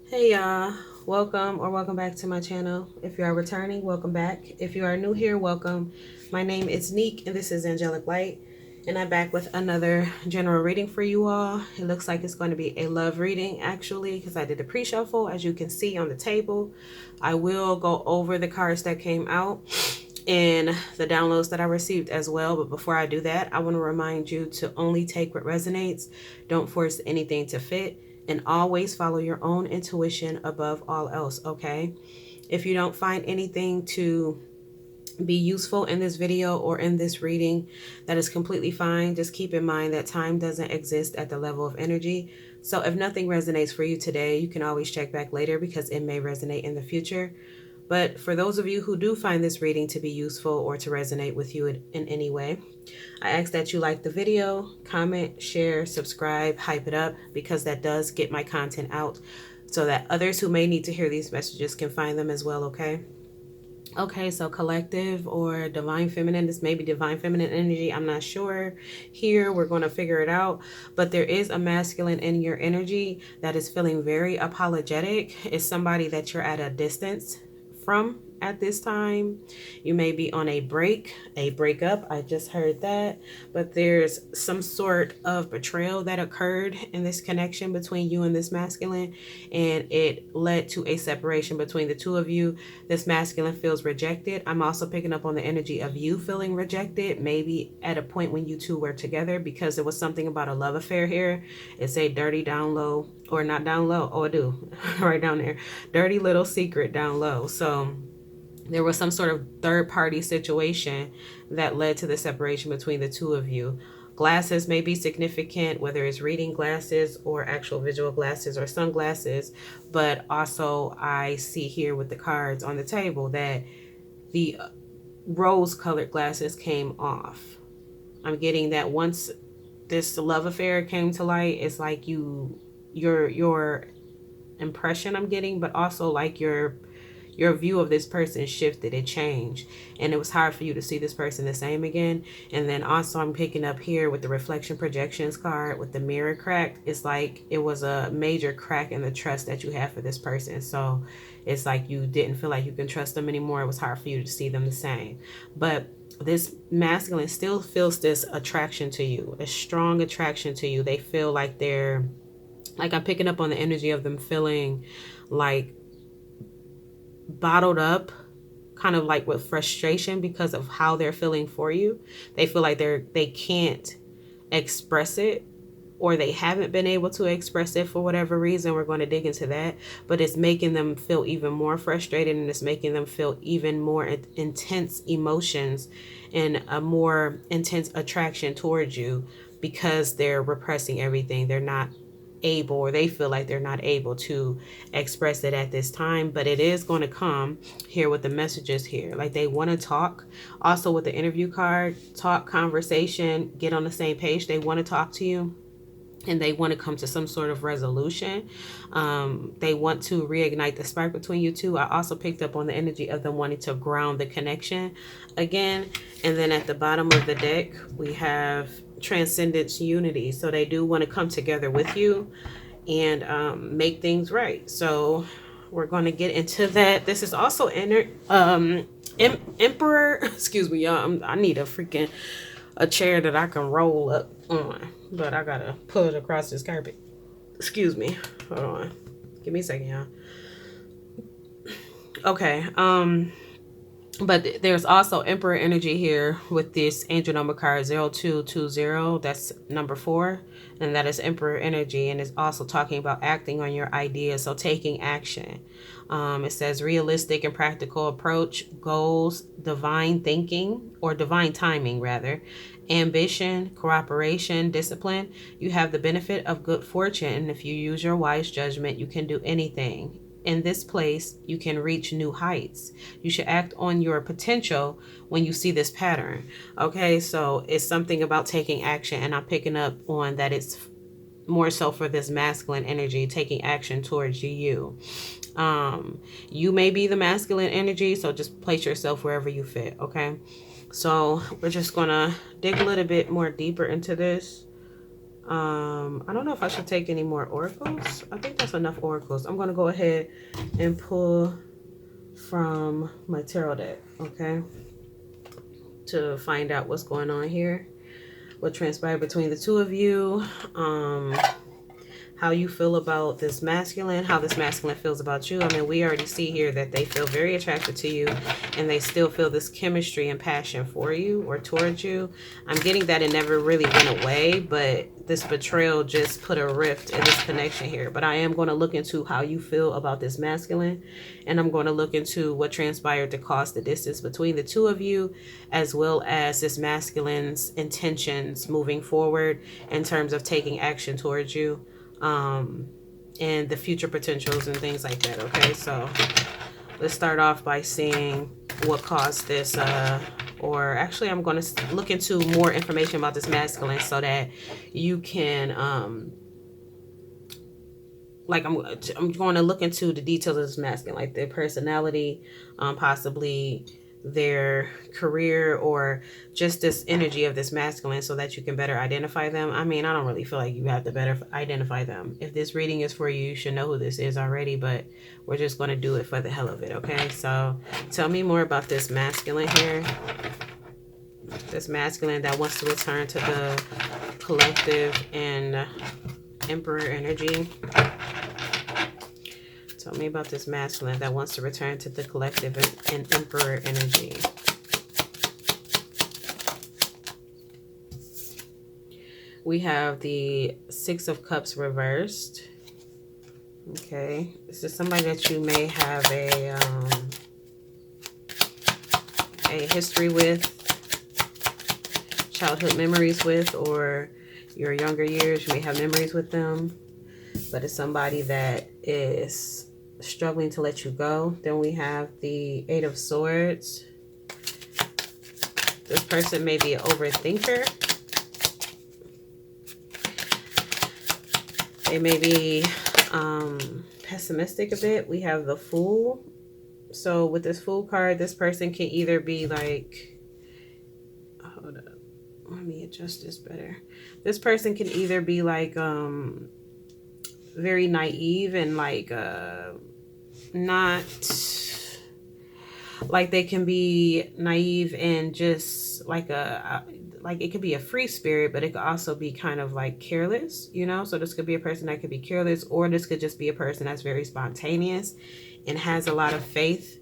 Hey y'all, welcome back to my channel. If you are returning, welcome back. If you are new here, welcome. My name is Neek and this is Angelic Light, and I'm back with another general reading for you all. It looks like it's going to be a love reading actually, because I did a pre-shuffle as you can see on the table. I will go over the cards that came out and the downloads that I received as well, but before I do that, I want to remind you to only take what resonates. Don't force anything to fit, and always follow your own intuition above all else, okay? If you don't find anything to be useful in this video or in this reading, that is completely fine. Just keep in mind that time doesn't exist at the level of energy. So if nothing resonates for you today, you can always check back later because it may resonate in the future. But for those of you who do find this reading to be useful or to resonate with you in any way, I ask that you like the video, comment, share, subscribe, hype it up, because that does get my content out so that others who may need to hear these messages can find them as well, okay? Okay, so collective or divine feminine, this may be divine feminine energy, I'm not sure. Here, we're going to figure it out. But there is a masculine in your energy that is feeling very apologetic. It's somebody that you're at a distance from at this time. You may be on a breakup. I just heard that. But there's some sort of betrayal that occurred in this connection between you and this masculine, and it led to a separation between the two of you. This masculine feels rejected. I'm also picking up on the energy of you feeling rejected, maybe at a point when you two were together, because there was something about a love affair here. It's a dirty down low, or not down low. Oh, I do. Right down there. Dirty little secret down low. So there was some sort of third party situation that led to the separation between the two of you. Glasses may be significant, whether it's reading glasses or actual visual glasses or sunglasses. But also I see here with the cards on the table that the rose colored glasses came off. I'm getting that once this love affair came to light, it's like your impression I'm getting, but also like your view of this person shifted, it changed, and it was hard for you to see this person the same again. And then also I'm picking up here with the reflection projections card with the mirror cracked. It's like it was a major crack in the trust that you have for this person. So it's like you didn't feel like you can trust them anymore. It was hard for you to see them the same. But this masculine still feels this attraction to you, a strong attraction to you. They feel like they're, like, I'm picking up on the energy of them feeling like bottled up, kind of like with frustration because of how they're feeling for you. They feel like they can't express it, or they haven't been able to express it for whatever reason. We're going to dig into that, but it's making them feel even more frustrated, and it's making them feel even more intense emotions and a more intense attraction towards you, because they're repressing everything. They're not able, or they feel like they're not able to express it at this time. But it is going to come here with the messages here, like they want to talk. Also with the interview card, talk, conversation, get on the same page. They want to talk to you, and they want to come to some sort of resolution. They want to reignite the spark between you two. I also picked up on the energy of them wanting to ground the connection again. And then at the bottom of the deck, we have transcendence, unity. So they do want to come together with you and make things right. So we're going to get into that. This is also Emperor. Excuse me, y'all. I need a chair that I can roll up on, but I gotta pull it across this carpet. Excuse me. Hold on. Give me a second, y'all. Okay. But there's also Emperor energy here with this angel number card 0220. That's number 4, and that is Emperor energy, and it's also talking about acting on your ideas, so taking action. It says realistic and practical approach, goals, divine thinking, or divine timing rather, ambition, cooperation, discipline. You have the benefit of good fortune, and if you use your wise judgment, you can do anything. In this place, you can reach new heights. You should act on your potential when you see this pattern. Okay, so it's something about taking action, and I'm picking up on that it's more so for this masculine energy, taking action towards you. You may be the masculine energy, so just place yourself wherever you fit, okay? So we're just gonna dig a little bit more deeper into this. I don't know if I should take any more oracles. I think that's enough oracles. I'm going to go ahead and pull from my tarot deck, okay, to find out what's going on here, what transpired between the two of you, how you feel about this masculine, how this masculine feels about you. I mean, we already see here that they feel very attracted to you and they still feel this chemistry and passion for you or towards you. I'm getting that it never really went away, but this betrayal just put a rift in this connection here. But I am going to look into how you feel about this masculine, and I'm going to look into what transpired to cause the distance between the two of you, as well as this masculine's intentions moving forward in terms of taking action towards you. And the future potentials and things like that. Okay, so let's start off by seeing what caused this, or actually I'm going to look into more information about this masculine so that you can like I'm going to look into the details of this masculine, like their personality, possibly their career, or just this energy of this masculine so that you can better identify them. I mean, I don't really feel like you have to better identify them. If this reading is for you, you should know who this is already, but we're just going to do it for the hell of it, okay? So tell me more about this masculine here. This masculine that wants to return to the collective and Emperor energy. Tell me about this masculine that wants to return to the collective and Emperor energy. We have the Six of Cups reversed. Okay, this is somebody that you may have a history with, childhood memories with, or your younger years, you may have memories with them. But it's somebody that is struggling to let you go. Then we have the Eight of Swords. This person may be an overthinker. They may be pessimistic a bit. We have the Fool. So with this Fool card, this person can either be like, hold up, let me adjust this better. This person can either be like very naive and like not like, they can be naive and just like like it could be a free spirit, but it could also be kind of like careless, you know. So this could be a person that could be careless, or this could just be a person that's very spontaneous and has a lot of faith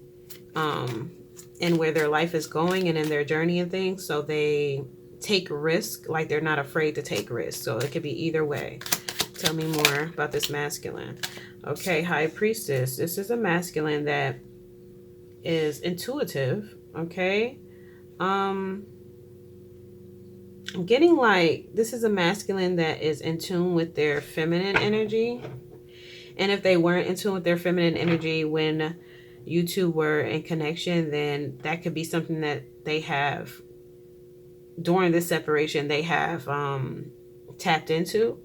in where their life is going and in their journey and things. So they take risk, like they're not afraid to take risks. So it could be either way. Tell me more about this masculine. Okay, High Priestess. This is a masculine that is intuitive, okay? I'm getting like this is a masculine that is in tune with their feminine energy. And if they weren't in tune with their feminine energy when you two were in connection, then that could be something that they have during this separation, they have tapped into.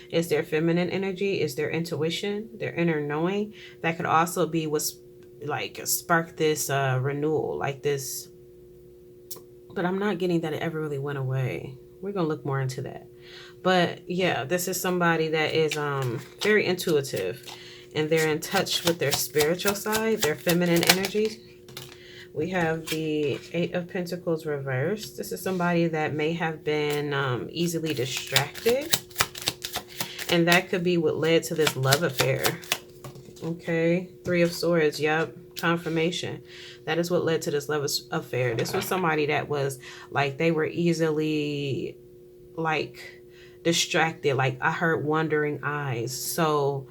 Is their feminine energy, is their intuition, their inner knowing. That could also be what's like spark this renewal, like this. But I'm not getting that it ever really went away. We're gonna look more into that. But yeah, this is somebody that is very intuitive, and they're in touch with their spiritual side, their feminine energy. We have the Eight of Pentacles reversed. This is somebody that may have been easily distracted. And that could be what led to this love affair. Okay. Three of Swords. Yep. Confirmation. That is what led to this love affair. This was somebody that was like, they were easily like distracted. Like I heard wandering eyes. So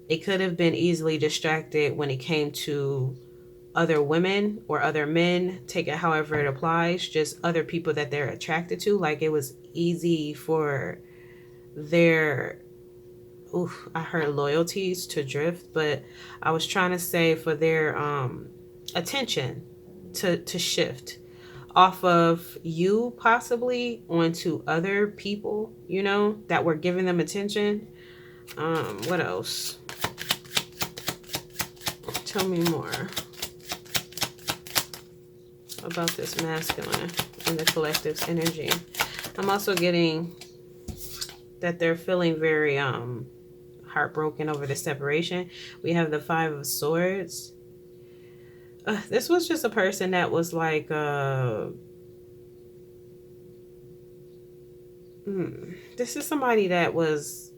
it could have been easily distracted when it came to other women or other men. Take it however it applies. Just other people that they're attracted to. Like it was easy for their... Oof, I heard loyalties to drift, but I was trying to say for their attention to shift off of you possibly onto other people, you know, that were giving them attention. What else? Tell me more about this masculine and the collective's energy. I'm also getting that they're feeling very heartbroken over the separation. We have the Five of Swords. This was just a person that was like this is somebody that was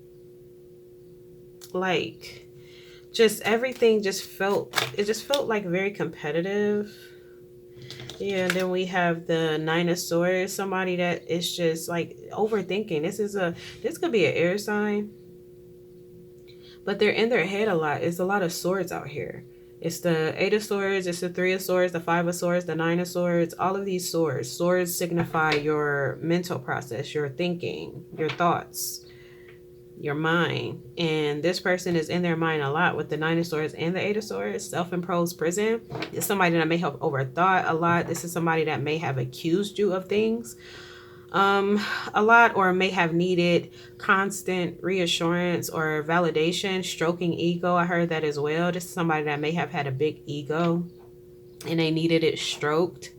like, just everything just felt, it just felt like very competitive. Yeah, and then we have the Nine of Swords, somebody that is just like overthinking. This could be an air sign, but they're in their head a lot. It's a lot of swords out here. It's the Eight of Swords, it's the Three of Swords, the Five of Swords, the Nine of Swords, all of these swords. Swords signify your mental process, your thinking, your thoughts, your mind. And this person is in their mind a lot with the Nine of Swords and the Eight of Swords. Self-imposed prison. It's somebody that may have overthought a lot. This is somebody that may have accused you of things a lot, or may have needed constant reassurance or validation. Stroking ego, I heard that as well. This is somebody that may have had a big ego and they needed it stroked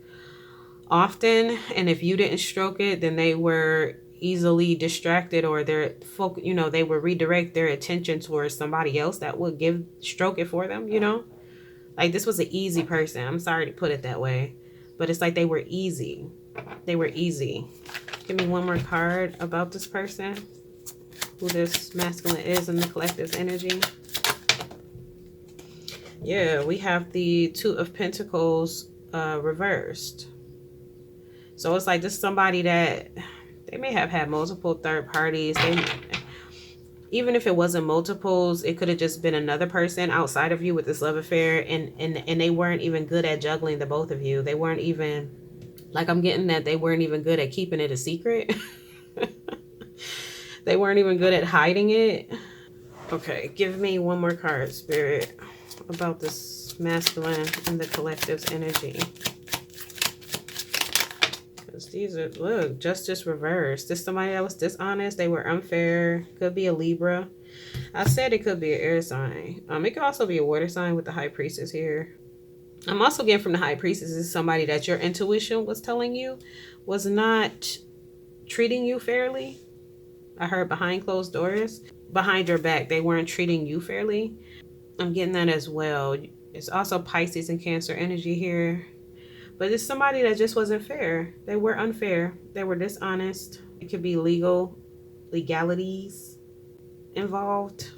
often, and if you didn't stroke it, then they were easily distracted, or they would redirect their attention towards somebody else that would stroke it for them. Like, this was an easy person. I'm sorry to put it that way, but it's like they were easy. Give me one more card about this person, who this masculine is in the collective's energy. Yeah, we have the Two of Pentacles reversed. So it's like, this is somebody that they may have had multiple third parties. Even if it wasn't multiples, it could have just been another person outside of you with this love affair, and they weren't even good at juggling the both of you. They weren't even, like, I'm getting that they weren't even good at keeping it a secret. They weren't even good at hiding it. Okay, give me one more card, Spirit, about this masculine and the collective's energy. These are, look, justice reversed. This somebody that was dishonest. They were unfair. Could be a Libra. I said it could be an air sign. It could also be a water sign with the High Priestess here. I'm also getting from the High Priestess is somebody that your intuition was telling you was not treating you fairly. I heard behind closed doors. Behind your back, they weren't treating you fairly. I'm getting that as well. It's also Pisces and Cancer energy here. But it's somebody that just wasn't fair. They were unfair. They were dishonest. It could be legalities involved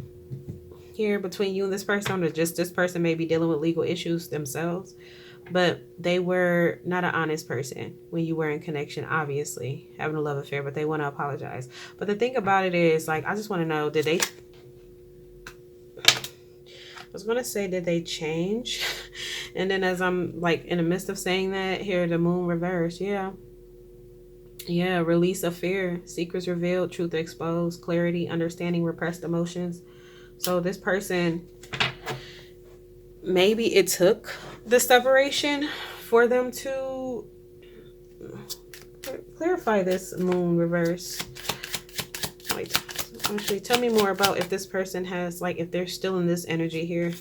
here between you and this person, or just this person may be dealing with legal issues themselves. But they were not an honest person when you were in connection, obviously, having a love affair, but they want to apologize. But the thing about it is, like, I just want to know, did they... I was going to say, did they change? And then as I'm like in the midst of saying that, here the moon reverse. Yeah, release of fear, secrets revealed, truth exposed, clarity, understanding repressed emotions. So this person, maybe it took the separation for them to clarify this moon reverse. Wait, actually, tell me more about if this person has, like, if they're still in this energy here,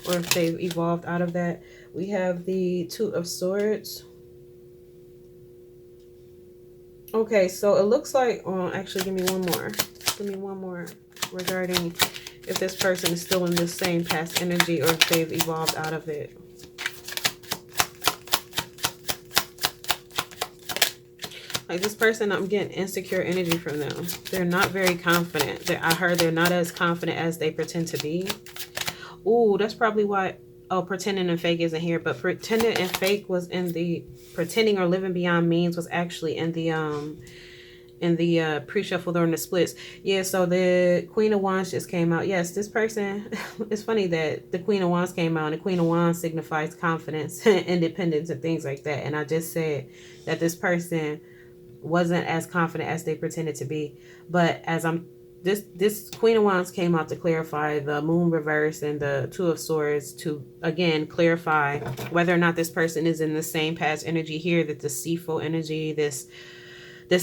or if they've evolved out of that. We have the Two of Swords. Okay, so it looks like, actually, give me one more regarding if this person is still in this same past energy, or if they've evolved out of it. Like, this person, I'm getting insecure energy from them. They're not very confident. I heard they're not as confident as they pretend to be. Ooh, that's probably why. Oh, pretending and fake isn't here, but pretending and fake was in the pretending or living beyond means was actually in the pre-shuffle during the splits. Yeah, so the Queen of Wands just came out. Yes, this person, it's funny that the Queen of Wands came out, and the Queen of Wands signifies confidence, independence, and things like that. And I just said that this person wasn't as confident as they pretended to be. But as this Queen of Wands came out to clarify the moon reverse and the Two of Swords, to again clarify whether or not this person is in the same past energy here, that deceitful energy, this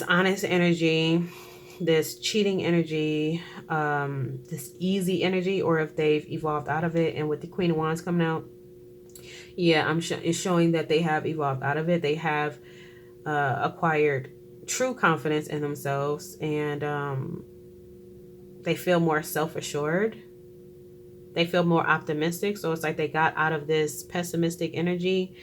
honest energy, this cheating energy, this easy energy, or if they've evolved out of it. And with the Queen of Wands coming out, yeah, it's showing that they have evolved out of it. They have acquired true confidence in themselves, and they feel more self-assured. They feel more optimistic. So it's like they got out of this pessimistic energy,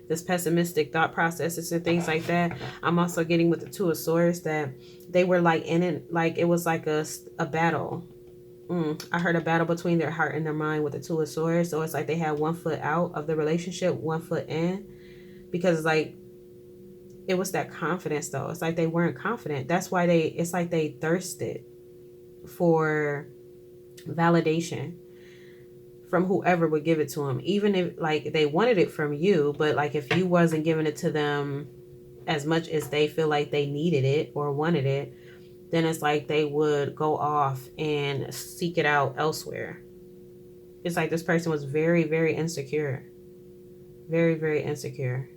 this pessimistic thought processes and things like that. I'm also getting with the Two of Swords that they were like in it, like it was like a battle. I heard a battle between their heart and their mind with the Two of Swords. So it's like they had 1 foot out of the relationship, 1 foot in, because it's like it was that confidence though. It's like they weren't confident. That's why it's like they thirsted for validation from whoever would give it to them, even if like they wanted it from you, but like if you wasn't giving it to them as much as they feel like they needed it or wanted it, then it's like they would go off and seek it out elsewhere. It's like this person was very, very insecure. Very, very insecure.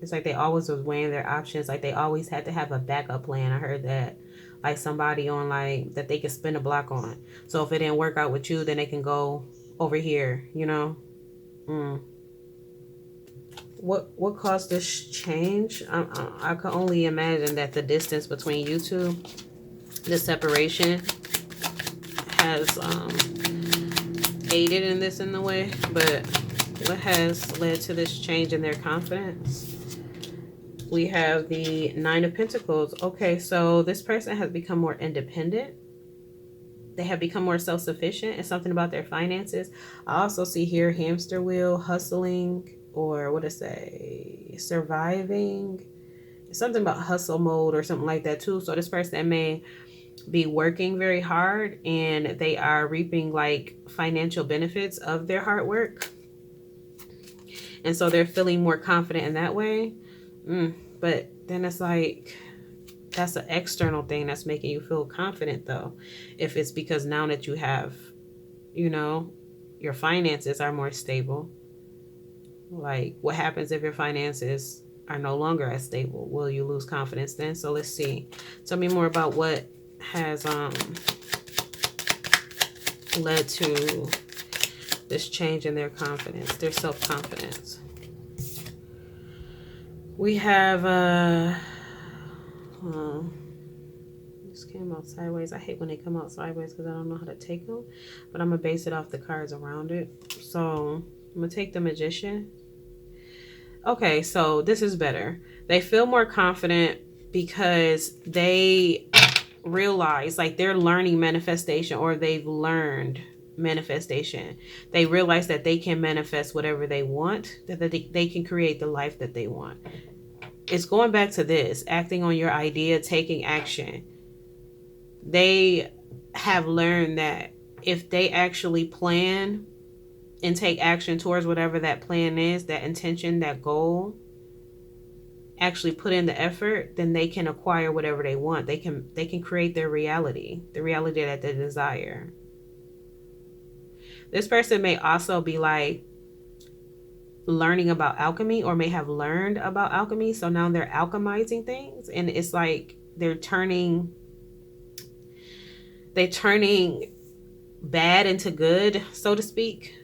It's like they always was weighing their options. Like they always had to have a backup plan. I heard that. Like somebody on like that they could spin a block on. So if it didn't work out with you, then they can go over here, you know? What caused this change? I can only imagine that the distance between you two, the separation, has aided in this in the way. But what has led to this change in their confidence? We have the Nine of Pentacles. Okay, so this person has become more independent. They have become more self-sufficient. It's something about their finances. I also see here hamster wheel, hustling, or what to say, surviving. Something about hustle mode or something like that too. So this person may be working very hard and they are reaping like financial benefits of their hard work. And so they're feeling more confident in that way. But then it's like, that's an external thing that's making you feel confident though. If it's because now that you have, you know, your finances are more stable. Like what happens if your finances are no longer as stable? Will you lose confidence then? So let's see. Tell me more about what has led to this change in their confidence, their self-confidence. We have this came out sideways. I hate when they come out sideways because I don't know how to take them, but I'm gonna base it off the cards around it. So I'm gonna take the Magician. Okay, so this is better. They feel more confident because they realize like they're learning manifestation, or they've learned manifestation. They realize that they can manifest whatever they want, that they can create the life that they want. It's going back to this, acting on your idea, taking action. They have learned that if they actually plan and take action towards whatever that plan is, that intention, that goal, actually put in the effort, then they can acquire whatever they want. They can create their reality, the reality that they desire. This person may also be like learning about alchemy, or may have learned about alchemy. So now they're alchemizing things, and it's like they're turning bad into good, so to speak.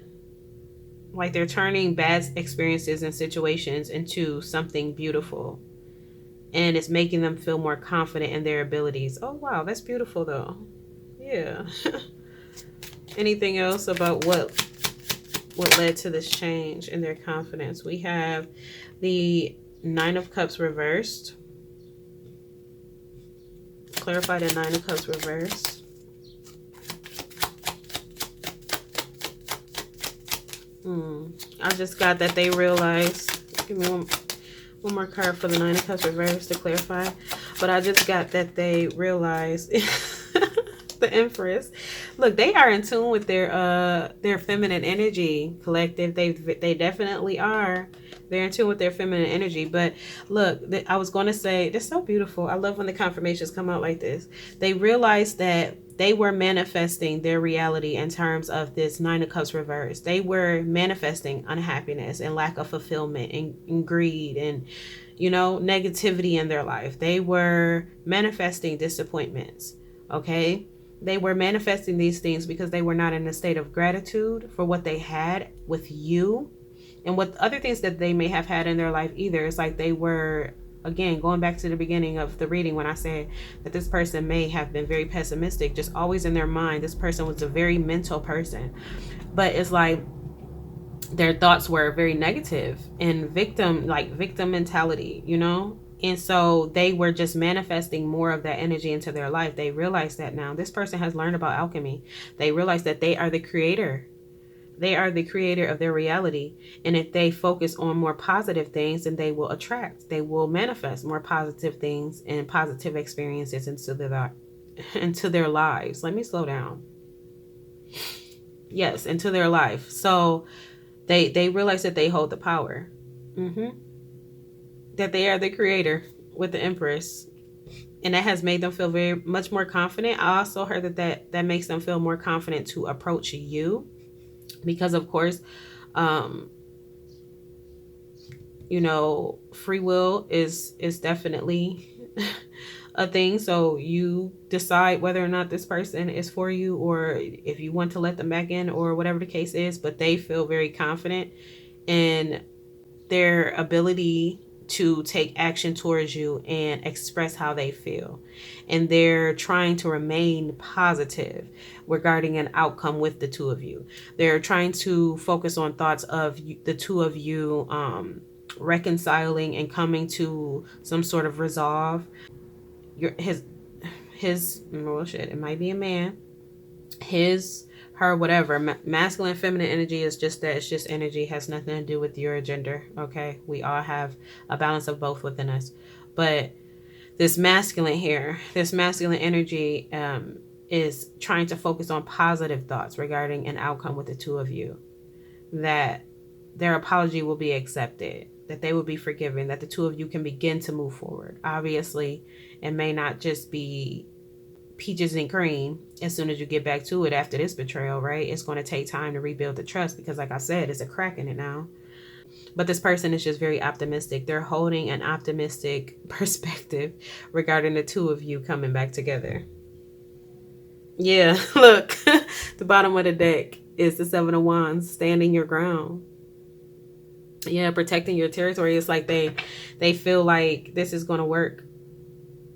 Like they're turning bad experiences and situations into something beautiful. And it's making them feel more confident in their abilities. Oh, wow. That's beautiful, though. Yeah. Anything else about what led to this change in their confidence? We have the Nine of Cups reversed. Clarify the Nine of Cups reversed. I just got that they realized. Give me one more card for the Nine of Cups reversed to clarify. But I just got that they realized the Empress. Look, they are in tune with their feminine energy, collective. They definitely are. They're in tune with their feminine energy. But look, I was going to say, they're so beautiful. I love when the confirmations come out like this. They realized that they were manifesting their reality in terms of this Nine of Cups reverse. They were manifesting unhappiness and lack of fulfillment and greed and, you know, negativity in their life. They were manifesting disappointments. Okay. They were manifesting these things because they were not in a state of gratitude for what they had with you and what other things that they may have had in their life either. It's like they were again, going back to the beginning of the reading when I said that this person may have been very pessimistic, just always in their mind, this person was a very mental person. But it's like their thoughts were very negative and victim mentality, you know? And so they were just manifesting more of that energy into their life. They realized that now this person has learned about alchemy. They realize that they are the creator. They are the creator of their reality. And if they focus on more positive things, then they will attract, they will manifest more positive things and positive experiences into their lives. Let me slow down. Yes, into their life. So they realize that they hold the power. That they are the creator with the Empress. And that has made them feel very much more confident. I also heard that makes them feel more confident to approach you. Because of course, you know, free will is definitely a thing. So you decide whether or not this person is for you, or if you want to let them back in, or whatever the case is. But they feel very confident in their ability to take action towards you and express how they feel. And they're trying to remain positive regarding an outcome with the two of you. They're trying to focus on thoughts of the two of you reconciling and coming to some sort of resolve. His well, shit, it might be a man, her, whatever. Masculine, feminine energy is just that. It's just energy. It has nothing to do with your gender. Okay, we all have a balance of both within us. But this masculine here, this masculine energy is trying to focus on positive thoughts regarding an outcome with the two of you. That their apology will be accepted, that they will be forgiven, that the two of you can begin to move forward. Obviously, it may not just be peaches and cream as soon as you get back to it after this betrayal, right? It's going to take time to rebuild the trust because, like I said, it's a crack in it now. But this person is just very optimistic. They're holding an optimistic perspective regarding the two of you coming back together. Yeah, look, the bottom of the deck is the Seven of Wands, standing your ground. Yeah, protecting your territory. It's like they feel like this is going to work.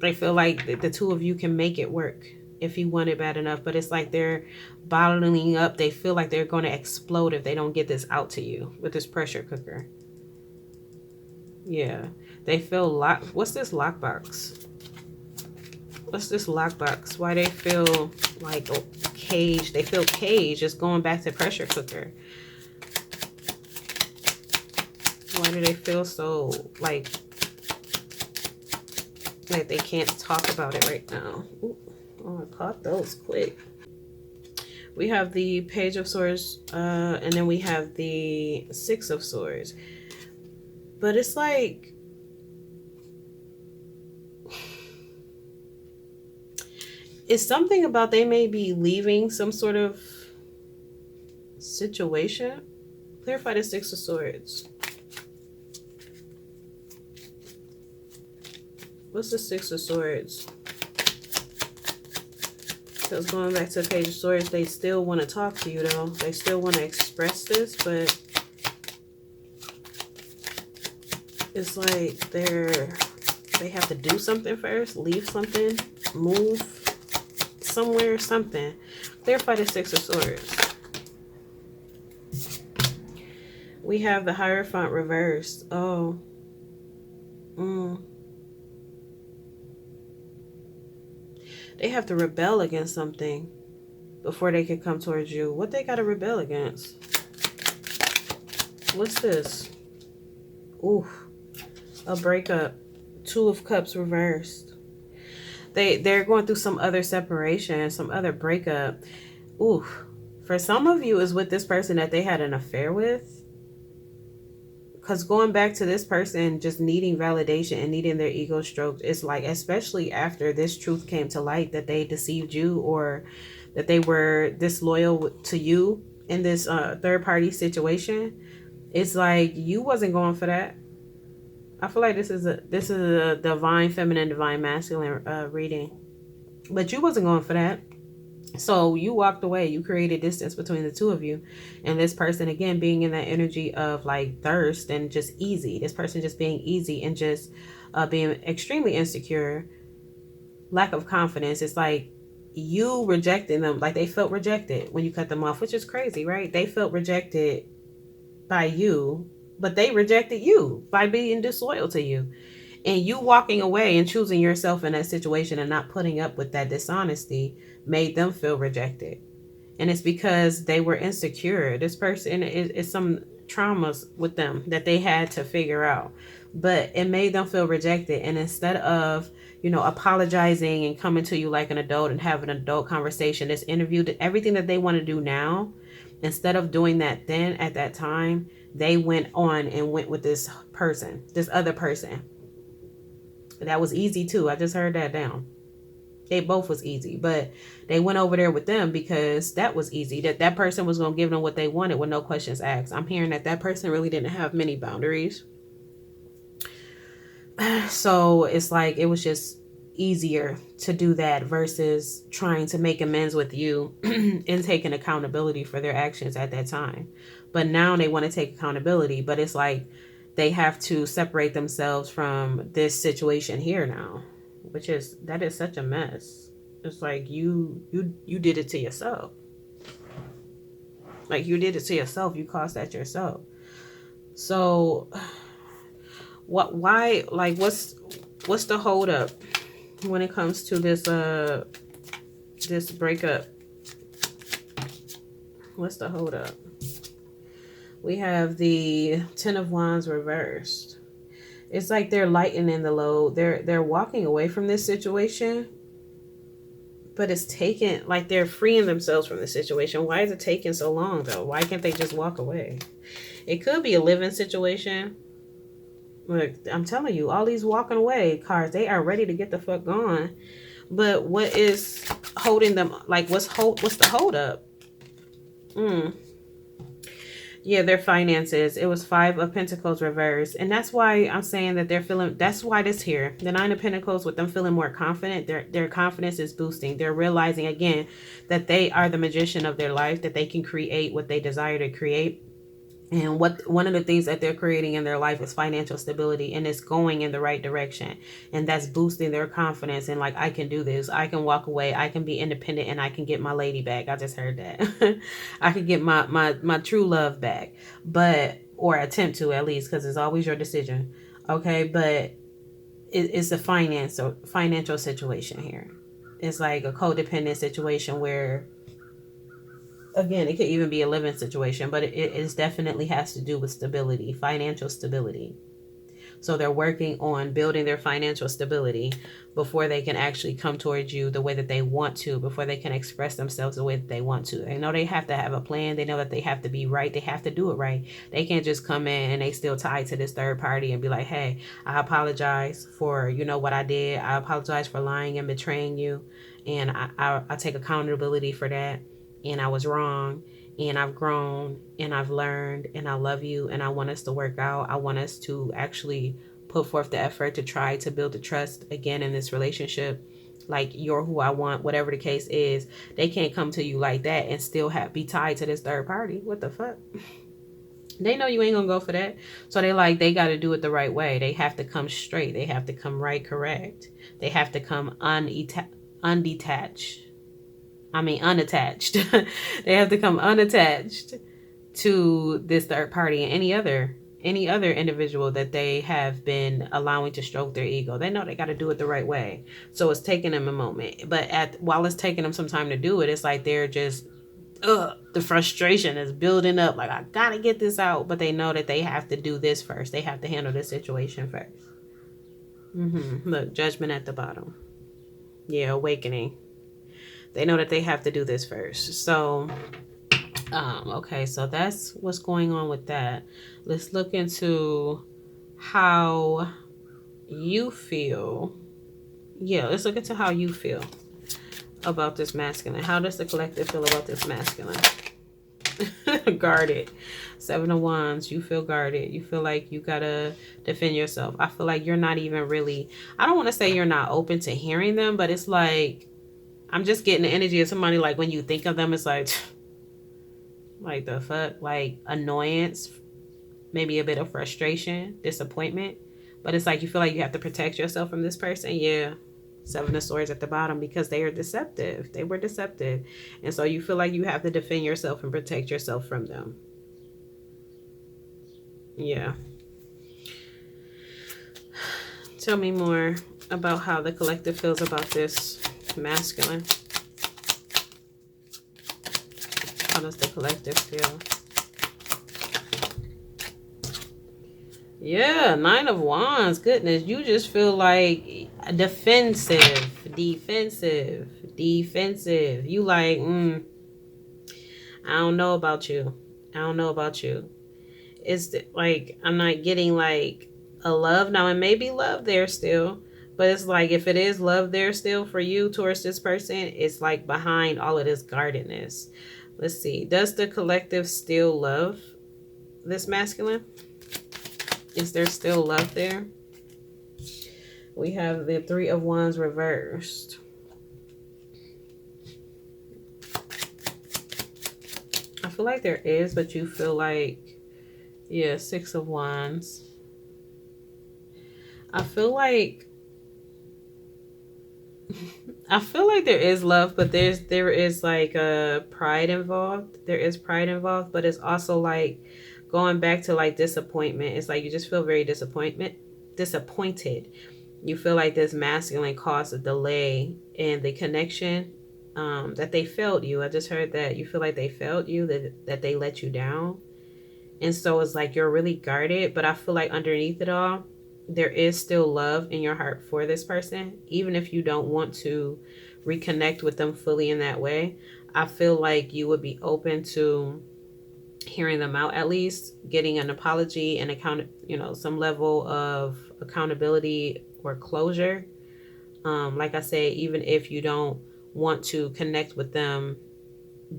They feel like the two of you can make it work if you want it bad enough. But it's like they're bottling up. They feel like they're going to explode if they don't get this out to you with this pressure cooker. Yeah. They feel locked. What's this lockbox? What's this lockbox? Why they feel like caged? They feel caged. Just going back to pressure cooker. Why do they feel so like they can't talk about it right now? Ooh, oh, I caught those quick. We have the Page of Swords, and then we have the Six of Swords. But it's like, it's something about they may be leaving some sort of situation. Clarify the Six of Swords. What's the Six of Swords? Because going back to the Page of Swords, they still want to talk to you, though. They still want to express this, but it's like they have to do something first, leave something, move somewhere, something. Clarify the Six of Swords. We have the Hierophant reversed. Oh. They have to rebel against something before they can come towards you. What they got to rebel against? What's this? Ooh, a breakup. Two of Cups reversed. They're going through some other separation, some other breakup. Ooh, for some of you is with this person that they had an affair with. Because going back to this person just needing validation and needing their ego stroked, it's like, especially after this truth came to light that they deceived you or that they were disloyal to you in this third party situation, it's like you wasn't going for that. I feel like this is a divine feminine, divine masculine reading, but you wasn't going for that. So you walked away, you created distance between the two of you. And this person, again, being in that energy of like thirst and just easy, this person just being easy and just being extremely insecure, lack of confidence. It's like you rejecting them, like they felt rejected when you cut them off, which is crazy, right? They felt rejected by you, but they rejected you by being disloyal to you. And you walking away and choosing yourself in that situation and not putting up with that dishonesty made them feel rejected. And it's because they were insecure. This person is some traumas with them that they had to figure out. But it made them feel rejected. And instead of, apologizing and coming to you like an adult and having an adult conversation, this interview, everything that they want to do now, instead of doing that then at that time, they went on and went with this person, this other person. That was easy too. I just heard that down. They both was easy, but they went over there with them because that was easy. That person was going to give them what they wanted with no questions asked. I'm hearing that person really didn't have many boundaries. So it's like it was just easier to do that versus trying to make amends with you and taking accountability for their actions at that time. But now they want to take accountability, but it's like they have to separate themselves from this situation here now, that is such a mess. It's like you did it to yourself. Like you did it to yourself. You caused that yourself. So what's the hold up when it comes to this breakup? What's the hold up? We have the 10 of Wands reversed. It's like they're lightening the load. They're walking away from this situation, but it's taking, like they're freeing themselves from the situation. Why is it taking so long though? Why can't they just walk away? It could be a living situation. Look, I'm telling you, all these walking away cards, they are ready to get the fuck gone. But what is holding them? Like what's the hold up? Yeah, their finances. It was 5 of Pentacles reversed. And that's why I'm saying that they're feeling, that's why this here. The 9 of Pentacles, with them feeling more confident, their confidence is boosting. They're realizing again that they are the magician of their life, that they can create what they desire to create. And one of the things that they're creating in their life is financial stability, and it's going in the right direction. And that's boosting their confidence. And like, I can do this. I can walk away. I can be independent, and I can get my lady back. I just heard that. I could get my true love back, or attempt to, at least, because it's always your decision. Okay. But it's a financial situation here. It's like a codependent situation where, again, it could even be a living situation, but it definitely has to do with stability, financial stability. So they're working on building their financial stability before they can actually come towards you the way that they want to, before they can express themselves the way that they want to. They know they have to have a plan. They know that they have to be right. They have to do it right. They can't just come in and they still tied to this third party and be like, hey, I apologize for, what I did. I apologize for lying and betraying you. And I take accountability for that. And I was wrong, and I've grown, and I've learned, and I love you, and I want us to work out. I want us to actually put forth the effort to try to build the trust again in this relationship. Like, you're who I want, whatever the case is. They can't come to you like that and still be tied to this third party. What the fuck? They know you ain't gonna go for that. So they got to do it the right way. They have to come straight. They have to come right, correct. They have to come unattached. They have to come unattached to this third party and any other individual that they have been allowing to stroke their ego. They know they got to do it the right way. So it's taking them a moment, but while it's taking them some time to do it, it's like they're just, the frustration is building up. Like, I got to get this out, but they know that they have to do this first. They have to handle this situation first. Look, Judgment at the bottom. Yeah, awakening. They know that they have to do this first. So, okay, so that's what's going on with that. Let's look into how you feel. Yeah, let's look into how you feel about this masculine. How does the collective feel about this masculine? Guarded. 7 of Wands. You feel guarded. You feel like you gotta defend yourself. I feel like you're not even really, I don't want to say you're not open to hearing them, but it's like, I'm just getting the energy of somebody like when you think of them, it's like the fuck, like annoyance, maybe a bit of frustration, disappointment. But it's like you feel like you have to protect yourself from this person. Yeah. Seven of Swords at the bottom because they are deceptive. They were deceptive. And so you feel like you have to defend yourself and protect yourself from them. Yeah. Tell me more about how the collective feels about this masculine. How does the collective feel? Yeah, Nine of Wands. Goodness, you just feel like defensive. You like, I don't know about you. It's like, I'm not getting like a love. Now, it may be love there still, but it's like, if it is love there still for you towards this person, it's like behind all of this guardedness. Let's see. Does the collective still love this masculine? Is there still love there? We have the Three of Wands reversed. I feel like there is, but you feel like, yeah, Six of Wands. I feel like there is love, but there is like a pride involved. There is pride involved, but it's also like going back to like disappointment. It's like you just feel very disappointed. You feel like this masculine caused a delay in the connection, that they failed you. I just heard that you feel like they failed you, that they let you down. And so it's like you're really guarded, but I feel like underneath it all, there is still love in your heart for this person. Even if you don't want to reconnect with them fully in that way, I feel like you would be open to hearing them out, at least getting an apology and some level of accountability or closure. Like I say, even if you don't want to connect with them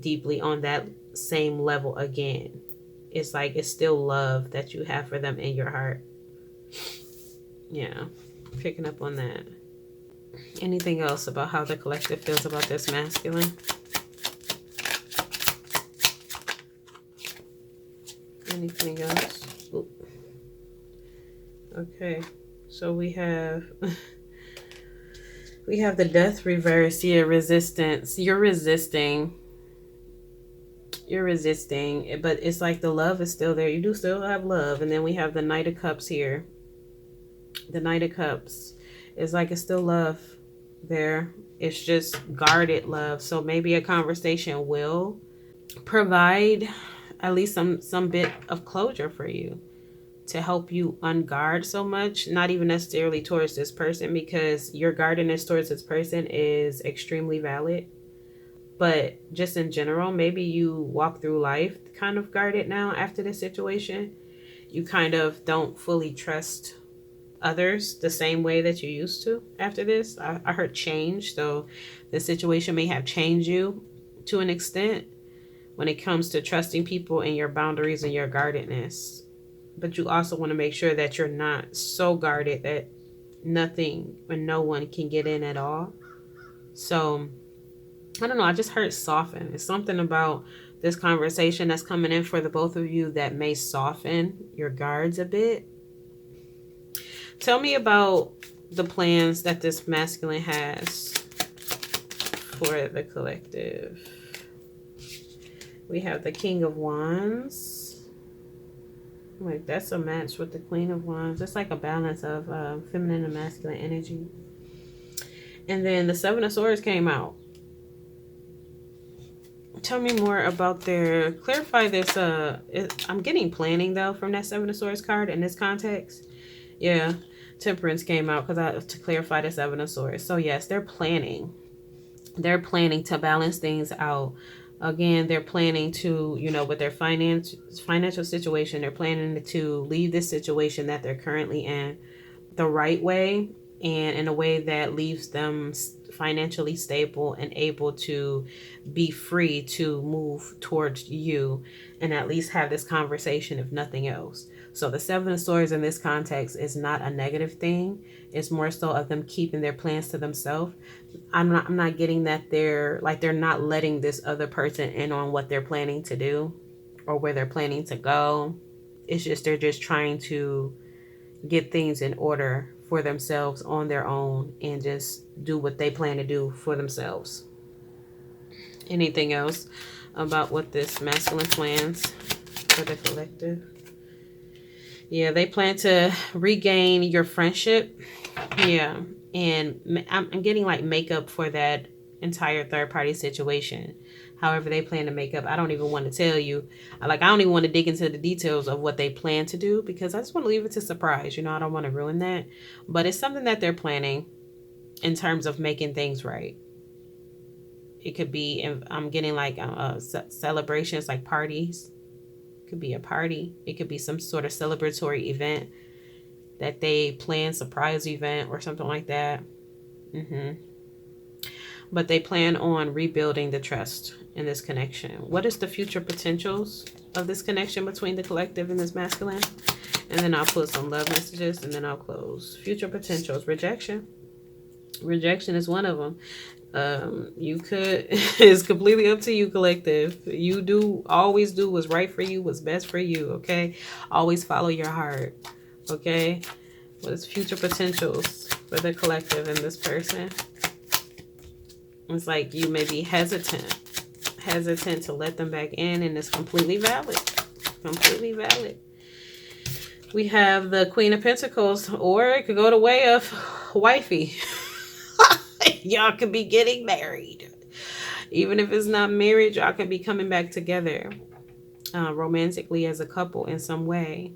deeply on that same level again, it's like it's still love that you have for them in your heart. Yeah, picking up on that. Anything else about how the collective feels about this masculine? Anything else? Oop. Okay, so we have the Death reverse. Yeah, resistance. You're resisting, but it's like the love is still there. You do still have love. And then we have the Knight of Cups here. The Knight of Cups is like it's still love there. It's just guarded love. So maybe a conversation will provide at least some bit of closure for you to help you unguard so much. Not even necessarily towards this person, because your guardedness towards this person is extremely valid. But just in general, maybe you walk through life kind of guarded now after this situation. You kind of don't fully trust others the same way that you used to after this. I heard change, so the situation may have changed you to an extent when it comes to trusting people and your boundaries and your guardedness. But you also want to make sure that you're not so guarded that nothing or no one can get in at all. So I don't know, I just heard soften. It's something about this conversation that's coming in for the both of you that may soften your guards a bit. Tell me about the plans that this masculine has for the collective. We have the King of Wands. Like, that's a match with the Queen of Wands. It's like a balance of feminine and masculine energy. And then the Seven of Swords came out. Tell me more about clarify this. I'm getting planning though from that Seven of Swords card in this context. Yeah, Temperance came out to clarify the Seven of Swords. So yes, they're planning. They're planning to balance things out. Again, they're planning to, with their financial situation, they're planning to leave this situation that they're currently in the right way, and in a way that leaves them financially stable and able to be free to move towards you and at least have this conversation, if nothing else. So the Seven of Swords in this context is not a negative thing. It's more so of them keeping their plans to themselves. I'm not getting that they're not letting this other person in on what they're planning to do or where they're planning to go. It's just they're just trying to get things in order for themselves on their own and just do what they plan to do for themselves. Anything else about what this masculine plans for the collective? Yeah, they plan to regain your friendship. Yeah. And I'm getting like makeup for that entire third party situation. However they plan to make up, I don't even want to tell you. I don't even want to dig into the details of what they plan to do because I just want to leave it to surprise. I don't want to ruin that. But it's something that they're planning in terms of making things right. It could be, I'm getting like celebrations, like parties. It could be a party. It could be some sort of celebratory event that they plan, surprise event or something like that. But they plan on rebuilding the trust in this connection. What is the future potentials of this connection between the collective and this masculine? And then I'll put some love messages and then I'll close. Future potentials. Rejection. Rejection is one of them. You could, it's completely up to you, collective. You always do what's right for you, what's best for you, okay? Always follow your heart, okay? What is future potentials for the collective and this person? It's like you may be hesitant to let them back in, and it's completely valid. Completely valid. We have the Queen of Pentacles, or it could go the way of wifey. Y'all could be getting married. Even if it's not marriage, y'all could be coming back together romantically as a couple in some way.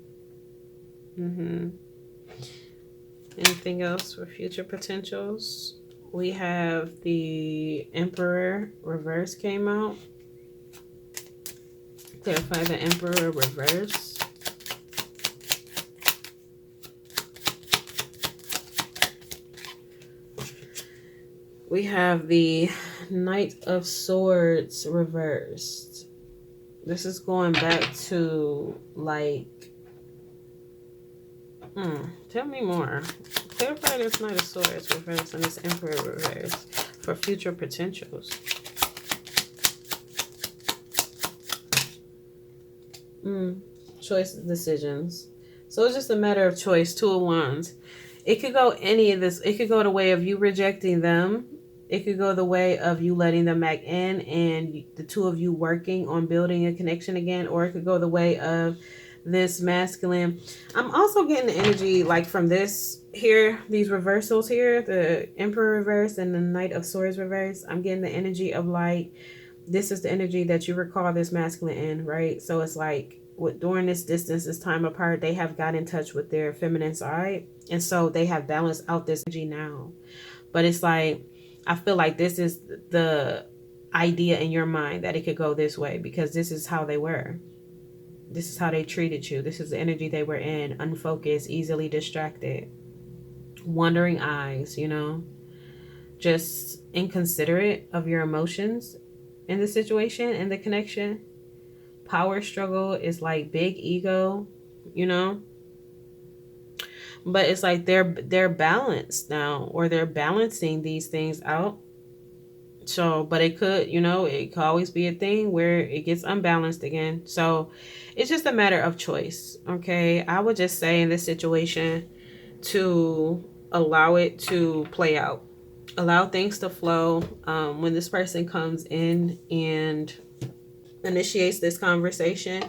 Anything else for future potentials? We have the Emperor reverse came out. Clarify the Emperor reverse. We have the Knight of Swords reversed. This is going back to tell me more. Clarify this Knight of Swords reverse and this Emperor reverse for future potentials. Choice decisions. So it's just a matter of choice. Two of Wands. It could go any of this. It could go the way of you rejecting them. It could go the way of you letting them back in and the two of you working on building a connection again. Or it could go the way of this masculine. I'm also getting the energy from this here, these reversals here, the Emperor reverse and the Knight of Swords reverse. I'm getting the energy of this is the energy that you recall this masculine in, right? So it's during this distance, this time apart, they have got in touch with their feminine side. And so they have balanced out this energy now. But it's I feel like this is the idea in your mind that it could go this way because this is how they were. This is how they treated you. This is the energy they were in. Unfocused, easily distracted, wandering eyes, just inconsiderate of your emotions in the situation and the connection. Power struggle is big ego, but it's they're balanced now, or they're balancing these things out. So, but it could, it could always be a thing where it gets unbalanced again. So it's just a matter of choice. Okay. I would just say in this situation to allow it to play out, allow things to flow. When this person comes in and initiates this conversation,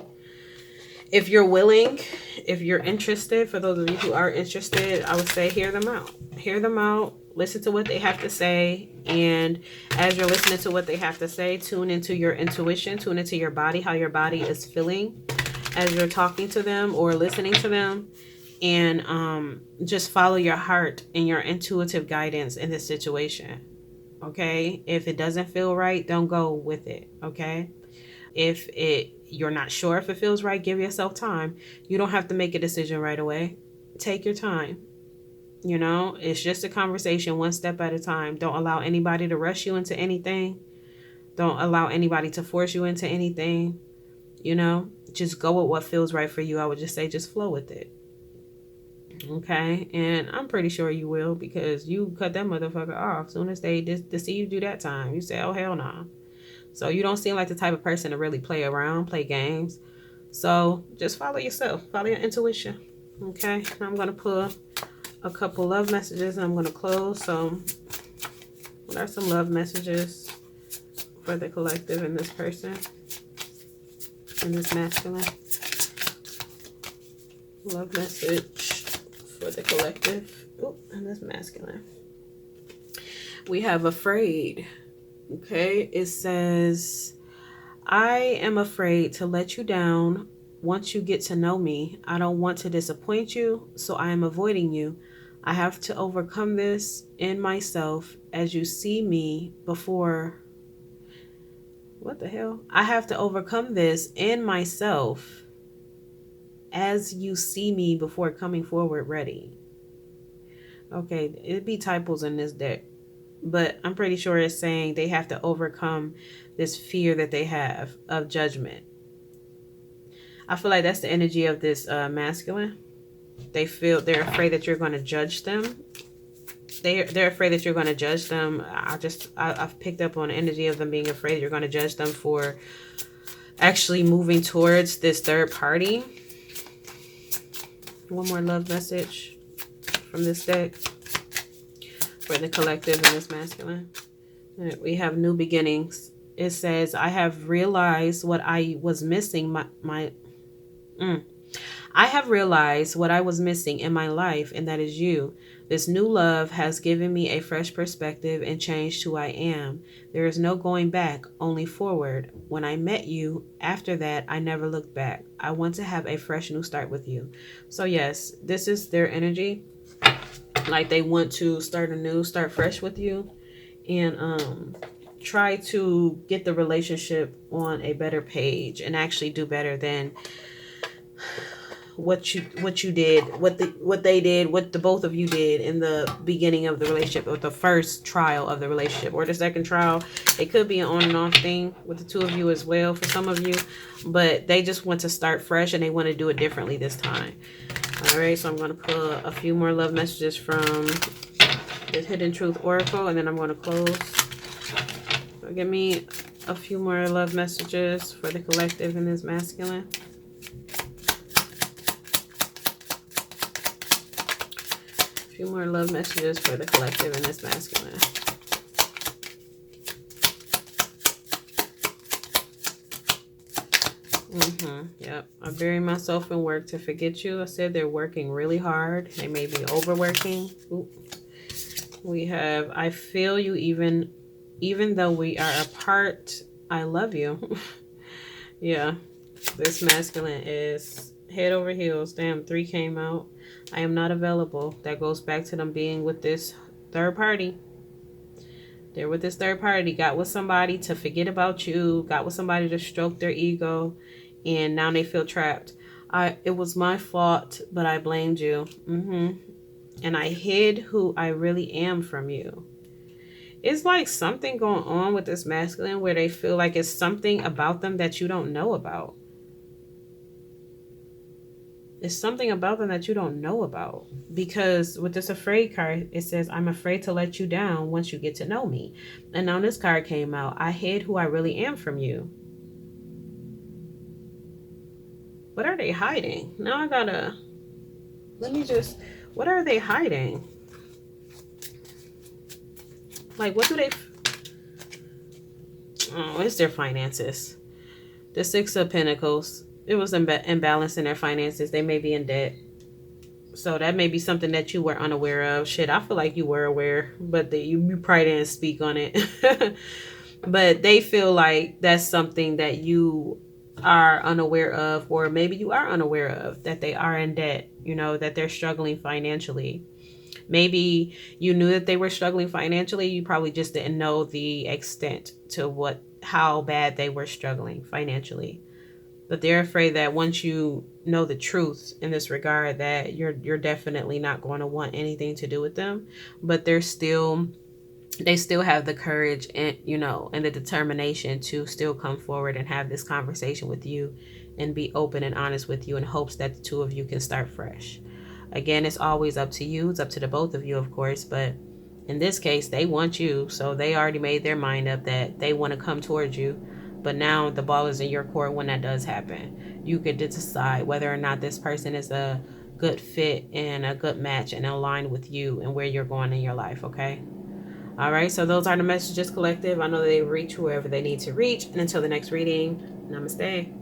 if you're willing, if you're interested, for those of you who are interested, I would say hear them out, listen to what they have to say. And as you're listening to what they have to say, tune into your intuition, tune into your body, how your body is feeling as you're talking to them or listening to them. And just follow your heart and your intuitive guidance in this situation. Okay. If it doesn't feel right, don't go with it. Okay. If you're not sure if it feels right, give yourself time. You don't have to make a decision right away. Take your time. You know, it's just a conversation, one step at a time. Don't allow anybody to rush you into anything. Don't allow anybody to force you into anything. You know, just go with what feels right for you. I would just say just flow with it. Okay, and I'm pretty sure you will, because you cut that motherfucker off soon as they deceive you that time. You say, oh hell no. Nah. So you don't seem like the type of person to really play around, play games. So just follow yourself, follow your intuition. Okay, I'm gonna pull a couple love messages and I'm gonna close. So what are some love messages for the collective and this person and this masculine? Love message for the collective. Oh, and this masculine. We have afraid. Okay, it says, I am afraid to let you down once you get to know me. I don't want to disappoint you, so I am avoiding you. I have to overcome this in myself as you see me before. What the hell? I have to overcome this in myself as you see me before coming forward ready. Okay, it'd be typos in this deck, but I'm pretty sure it's saying they have to overcome this fear that they have of judgment. I feel like that's the energy of this masculine. They're afraid that you're going to judge them. They're afraid that you're going to judge them. I've picked up on the energy of them being afraid you're going to judge them for actually moving towards this third party. One more love message from this deck for the collective and this masculine. We have new beginnings. It says, I have realized what I was missing. I have realized what I was missing in my life, and that is you. This new love has given me a fresh perspective and changed who I am. There is no going back, only forward. When I met you, after that, I never looked back. I want to have a fresh new start with you. So yes, this is their energy. Like they want to start anew, start fresh with you, and try to get the relationship on a better page and actually do better than what you did, what the both of you did in the beginning of the relationship, or the first trial of the relationship, or the second trial. It could be an on and off thing with the two of you as well for some of you, but they just want to start fresh and they want to do it differently this time. All right, so I'm going to pull a few more love messages from the Hidden Truth Oracle, and then I'm going to close. So give me a few more love messages for the collective and this masculine. A few more love messages for the collective and this masculine. Yep. I bury myself in work to forget you. I said they're working really hard. They may be overworking. Ooh. We have, I feel you even though we are apart. I love you. Yeah. This masculine is head over heels. Damn, 3 came out. I am not available. That goes back to them being with this third party. They're with this third party. Got with somebody to forget about you. Got with somebody to stroke their ego. And now they feel trapped. It was my fault, but I blamed you. And I hid who I really am from you. It's like something going on with this masculine where they feel like it's something about them that you don't know about. It's something about them that you don't know about. Because with this afraid card, it says, I'm afraid to let you down once you get to know me. And now this card came out. I hid who I really am from you. What are they hiding? Now I gotta... What are they hiding? Like, what do they... Oh, it's their finances. The 6 of Pentacles. It was imbalance in their finances. They may be in debt. So that may be something that you were unaware of. Shit, I feel like you were aware, but you probably didn't speak on it. But they feel like that's something that you are unaware of, or maybe you are unaware of, that they are in debt, you know, that they're struggling financially. Maybe you knew that they were struggling financially. You probably just didn't know the extent to how bad they were struggling financially. But they're afraid that once you know the truth in this regard, that you're definitely not going to want anything to do with them. But they still have the courage and, and the determination to still come forward and have this conversation with you and be open and honest with you in hopes that the two of you can start fresh. Again, it's always up to you. It's up to the both of you, of course, but in this case, they want you. So they already made their mind up that they want to come towards you. But now the ball is in your court when that does happen. You get to decide whether or not this person is a good fit and a good match and aligned with you and where you're going in your life, okay? All right, so those are the messages, collective. I know they reach whoever they need to reach. And until the next reading, namaste.